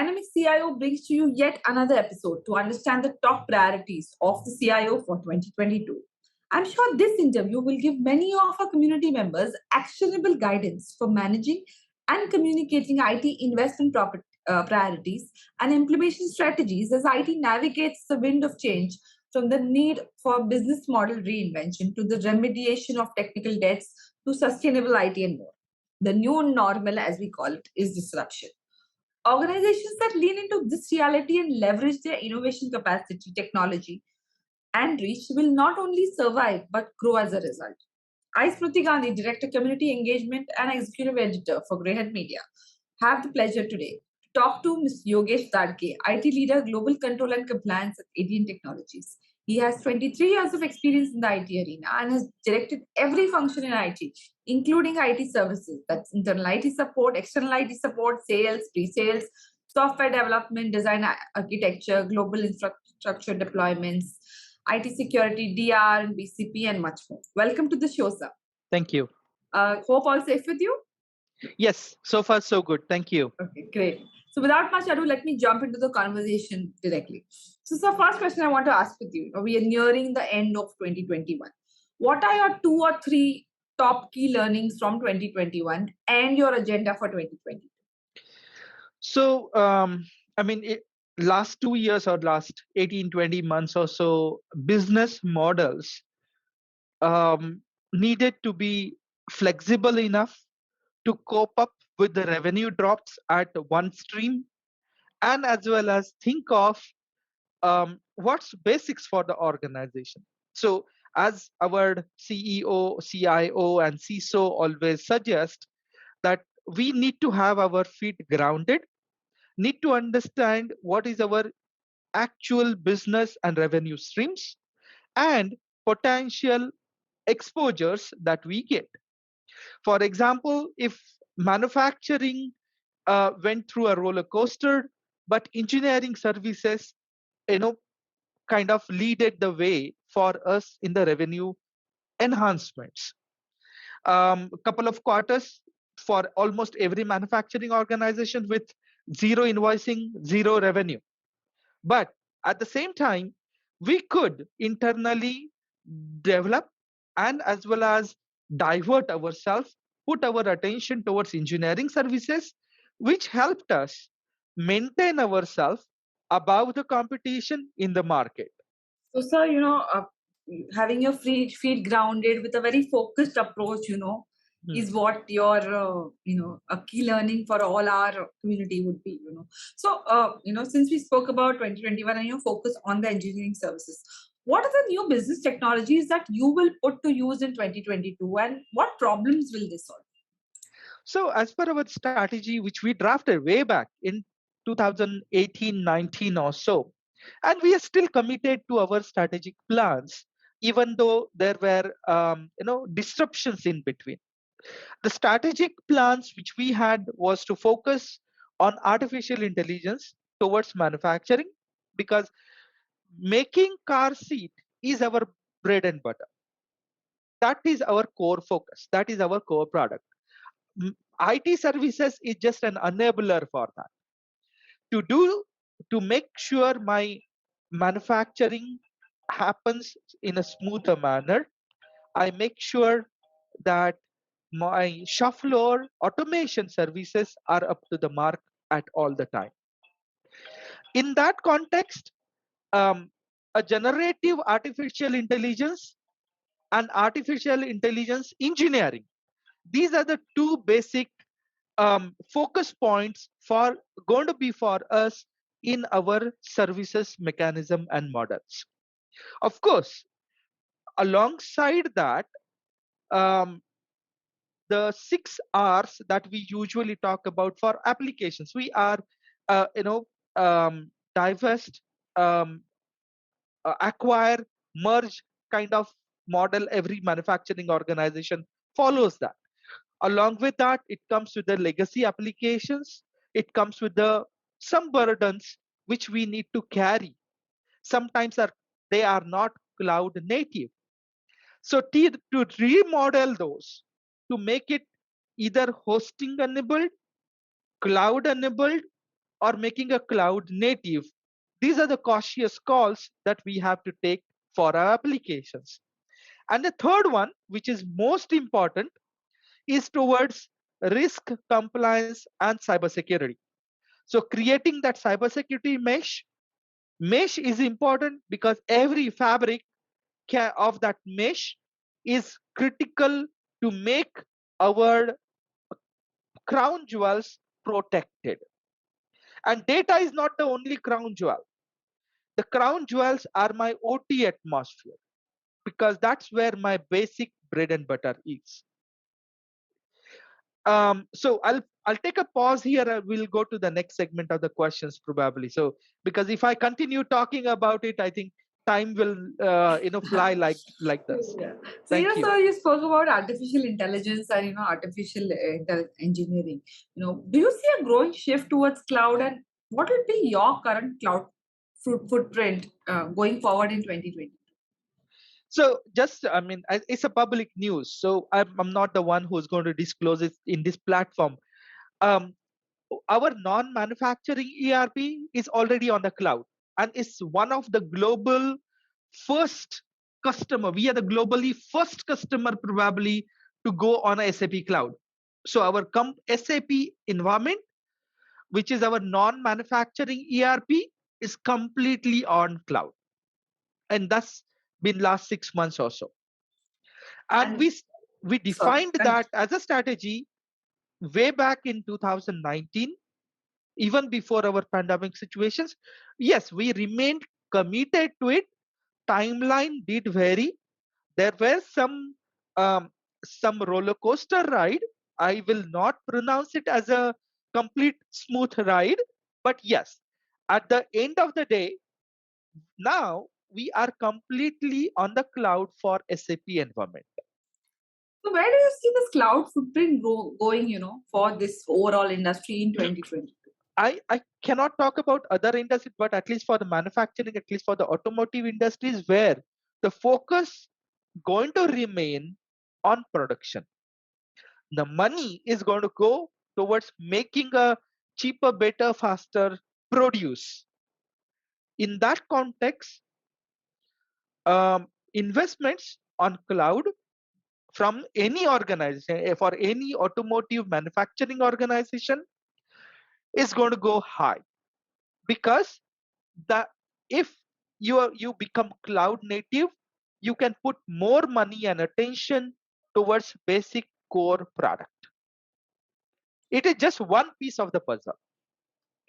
Dynamic CIO brings to you yet another episode to understand the top priorities of the CIO for 2022. I'm sure this interview will give many of our community members actionable guidance for managing and communicating IT investment priorities and implementation strategies as IT navigates the wind of change from the need for business model reinvention to the remediation of technical debts to sustainable IT and more. The new normal, as we call it, is disruption. Organizations that lean into this reality and leverage their innovation capacity, technology, and reach will not only survive but grow as a result. I, Smriti Gandhi, Director Community Engagement and Executive Editor for Greyhead Media, have the pleasure today to talk to Mr. Yogesh Dadke, IT Leader, Global Control and Compliance at ADN Technologies. He has 23 years of experience in the IT arena and has directed every function in IT, including IT services, that's internal IT support, external IT support, sales, pre-sales, software development, design architecture, global infrastructure deployments, IT security, DR, and BCP, and much more. Welcome to the show, sir. Thank you. Hope all safe with you? Yes, so far so good. Thank you. Okay, great. So without much ado, let me jump into the conversation directly. So first question I want to ask with you. We are nearing the end of 2021. What are your 2 or 3 top key learnings from 2021 and your agenda for 2022? So, last 2 years or last 18, 20 months or so, business models needed to be flexible enough to cope up with the revenue drops at one stream, and as well as think of what's basics for the organization. So as our CEO, CIO, and CISO always suggest, that we need to have our feet grounded, need to understand what is our actual business and revenue streams and potential exposures that we get. For example, if manufacturing went through a roller coaster, but engineering services, kind of leaded the way for us in the revenue enhancements. A couple of quarters for almost every manufacturing organization with zero invoicing, zero revenue. But at the same time, we could internally develop and as well as divert ourselves, put our attention towards engineering services, which helped us maintain ourselves above the competition in the market. So, sir, having your feet grounded with a very focused approach, is what your, a key learning for all our community would be, So, since we spoke about 2021 and your focus on the engineering services, what are the new business technologies that you will put to use in 2022 and what problems will they solve? So as per our strategy, which we drafted way back in 2018-19 or so, and we are still committed to our strategic plans, even though there were disruptions in between. The strategic plans which we had was to focus on artificial intelligence towards manufacturing, because making car seat is our bread and butter. That is our core focus. That is our core product. IT services is just an enabler for that. To make sure my manufacturing happens in a smoother manner, I make sure that my shop floor automation services are up to the mark at all the time. In that context, a generative artificial intelligence and artificial intelligence engineering, these are the two basic focus points going to be for us in our services mechanism and models. Of course, alongside that, the 6 R's that we usually talk about for applications, we are divest, acquire, merge kind of model. Every manufacturing organization follows that. Along with that, it comes with the legacy applications. It comes with some burdens which we need to carry. Sometimes they are not cloud native. So to remodel those, to make it either hosting enabled, cloud enabled, or making a cloud native. These are the cautious calls that we have to take for our applications. And the third one, which is most important, is towards risk compliance and cybersecurity. So creating that cybersecurity mesh is important because every fabric of that mesh is critical to make our crown jewels protected. And data is not the only crown jewel. The crown jewels are my OT atmosphere because that's where my basic bread and butter is. So I'll take a pause here. I will go to the next segment of the questions probably. So because if I continue talking about it, I think time will fly like this. Yeah. So, Thank you. so you spoke about artificial intelligence and, artificial engineering. Do you see a growing shift towards cloud, and what will be your current cloud footprint going forward in 2020? So just it's a public news. So I'm not the one who's going to disclose it in this platform. Um, our non-manufacturing ERP is already on the cloud and is one of the global first customer. We are the globally first customer probably to go on a SAP cloud. So our SAP environment, which is our non-manufacturing ERP, is completely on cloud, and that's been last 6 months or so. And And we sorry, defined that as a strategy way back in 2019, even before our pandemic situations. Yes, we remained committed to it. Timeline did vary. There were um, some roller coaster ride. I will not pronounce it as a complete smooth ride, but yes, at the end of the day, now we are completely on the cloud for SAP environment. so where do you see this cloud footprint going, for this overall industry in 2020? I cannot talk about other industries, but at least for the manufacturing, at least for the automotive industries, where the focus going to remain on production. The money is going to go towards making a cheaper, better, faster produce. In that context, investments on cloud from any organization, for any automotive manufacturing organization, is going to go high because the if you become cloud native, you can put more money and attention towards basic core product. It is just one piece of the puzzle.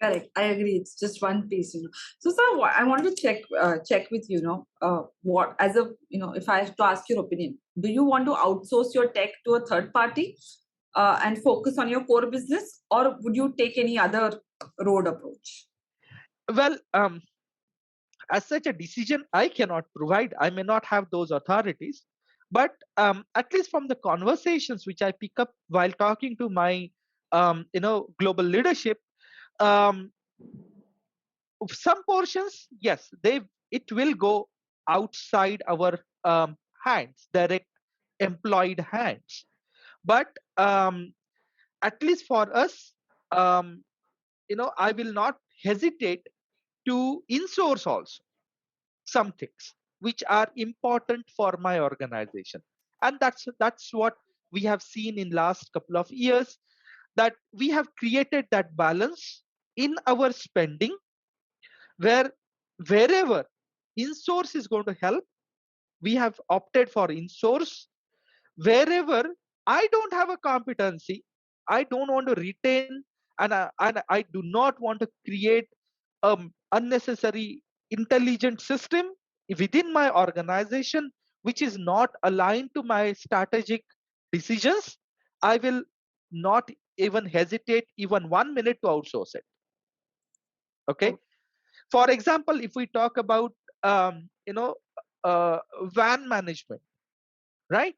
Correct. I agree. It's just one piece, So, sir, I want to check with what as a if I have to ask your opinion, do you want to outsource your tech to a third party and focus on your core business, or would you take any other road approach? Well, as such a decision, I cannot provide. I may not have those authorities, but at least from the conversations which I pick up while talking to my global leadership, um, some portions, yes, it will go outside our hands, direct employed hands. But at least for us, um, I will not hesitate to insource also some things which are important for my organization. And that's what we have seen in last couple of years, that we have created that balance in our spending, where wherever insource is going to help, we have opted for insource. Wherever I don't have a competency, I don't want to retain, and I do not want to create unnecessary intelligent system within my organization which is not aligned to my strategic decisions. I will not even hesitate even 1 minute to outsource it. Okay. For example, if we talk about um, you know uh, van management, right?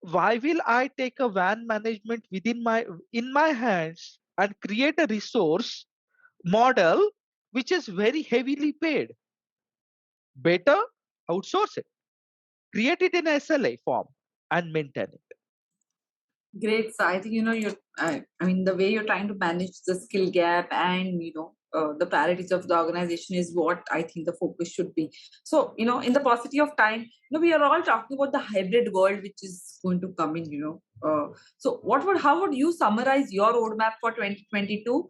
Why will I take a van management in my hands and create a resource model which is very heavily paid? Better outsource it, create it in SLA form, and maintain it. Great. So I think I mean, the way you're trying to manage the skill gap and the priorities of the organization is what I think the focus should be. So in the paucity of time, we are all talking about the hybrid world which is going to come in. So how would you summarize your roadmap for 2022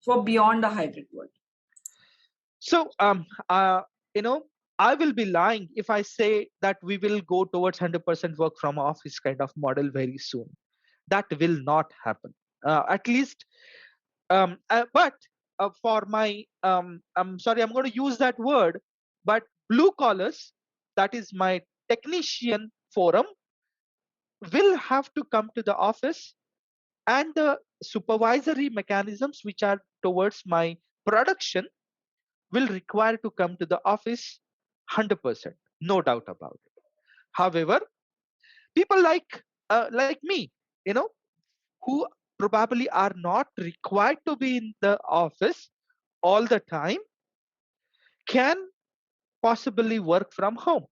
for beyond the hybrid world? So, you know, I will be lying if I say that we will go towards 100% work from office kind of model very soon. That will not happen. At least, but for my, I'm sorry, I'm going to use that word, but blue collars, that is my technician forum, will have to come to the office, and the supervisory mechanisms which are towards my production will require to come to the office 100%, no doubt about it. However, people like me, you know, who probably are not required to be in the office all the time, can possibly work from home.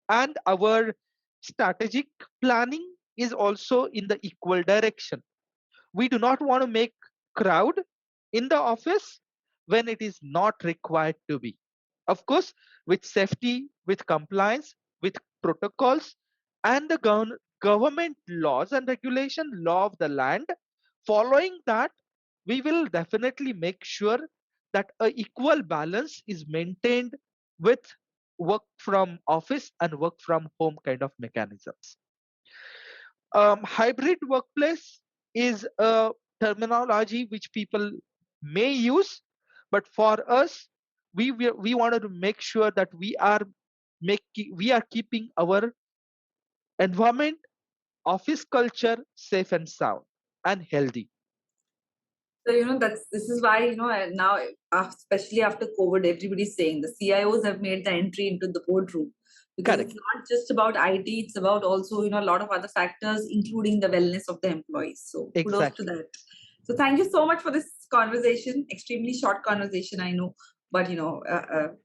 And our strategic planning is also in the equal direction. We do not want to make crowd in the office when it is not required to be. Of course, with safety, with compliance, with protocols, and the government laws and regulation, law of the land, following that, we will definitely make sure that a equal balance is maintained with work from office and work from home kind of mechanisms. Hybrid workplace is a terminology which people may use, but for us, we wanted to make sure that we are keeping our environment, office culture safe and sound and healthy. So this is why now, especially after COVID, everybody's saying the CIOs have made the entry into the boardroom, because it's Correct. not just about IT; it's about also a lot of other factors, including the wellness of the employees. So kudos to Exactly. that. So thank you so much for this conversation. Extremely short conversation, I know, but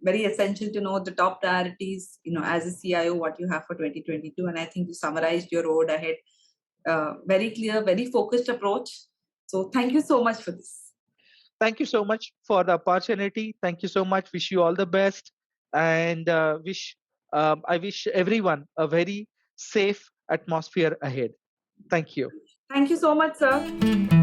very essential to know the top priorities. As a CIO, what you have for 2022, and I think you summarized your road ahead. Very clear, very focused approach. So thank you so much for this. Thank you so much for the opportunity. Thank you so much. Wish you all the best, and I wish everyone a very safe atmosphere ahead. Thank you. Thank you so much, sir.